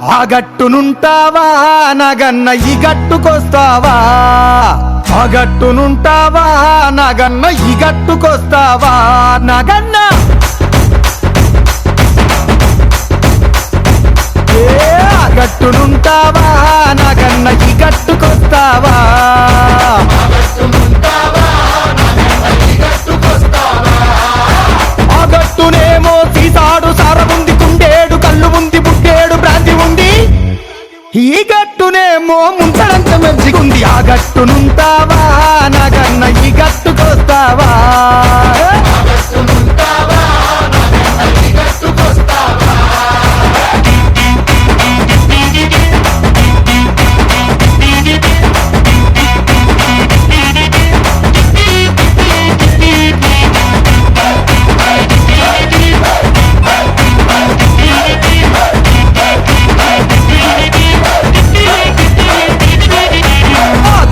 ఆ గట్టునుంటావా నగన్న ఈ గట్టుకొస్తావా? ఆ గట్టునుంటావా నగన్న ఈ గట్టుకొస్తావా? నగన్న ఆ గట్టునుంటావా నగన్న ఈ గట్టుకొస్తావా? ఆ గట్టునేమో సీసాడు సారముంది, కుండేడు కళ్ళు ఉంది, బుడ్డేడు భ్రాంతి ఉంది. ఈ గట్టునేమో ముంచడంత మంచిగుంది. ఆ గట్టునుంటావా నగన్న ఈ గట్టుకొస్తావా?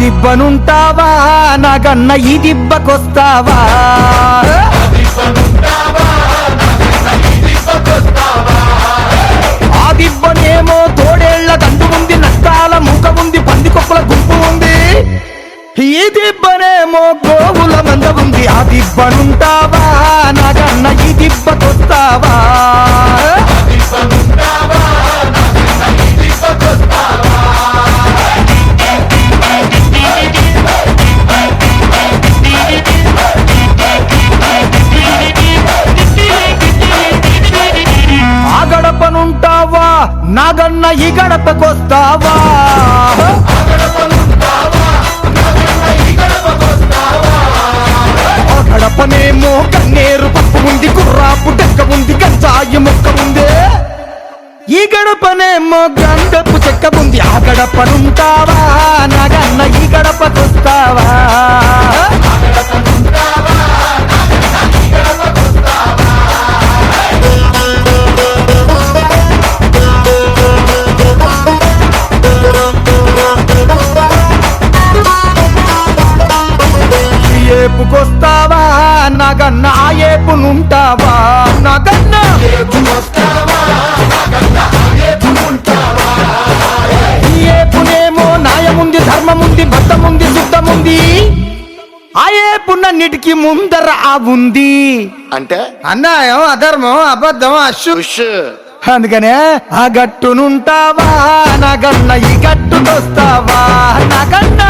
దిబ్బనుంటావా నగన్న ఈ దిబ్బకొస్తావా? ఆ దిబ్బనేమో తోడేళ్ల దండు ఉంది, నష్టాల మూక ఉంది, పందికొక్కుల గుంపు ఉంది. ఈ దిబ్బనేమో గోవుల మంద ఉంది. ఆ దిబ్బనుంటావా నగన్న ఈ దిబ్బకొస్తావా? గడపనుంటావా నగన్న ఈ గడపకొస్తావా? ఆ గడపనేమో కన్నేరు పప్పు ఉంది, కుర్రాపు డెక్క ఉంది, గంజాయి మొక్క ఉంది. ఈ గడపనేమో గంధపు చెక్క ఉంది. ఆ గడపనుంటావా నగన్న ఈ గడపకొస్తావా? ఏపుకొస్తావా నగన్న ఆ ఏపునుంటావా? నగన్న ఈ ఏపునేమో న్యాయముంది, ధర్మముంది, బద్ధముంది, శుద్ధముంది. ఆ ఏపునన్నిటికీ ముందర ఆ ఉంది. అంటే అన్యాయం, అధర్మం, అబద్ధం, అశుష్. అందుకనే ఆ గట్టునుంటావా నగన్న ఈ గట్టుకొస్తావా? నగన్న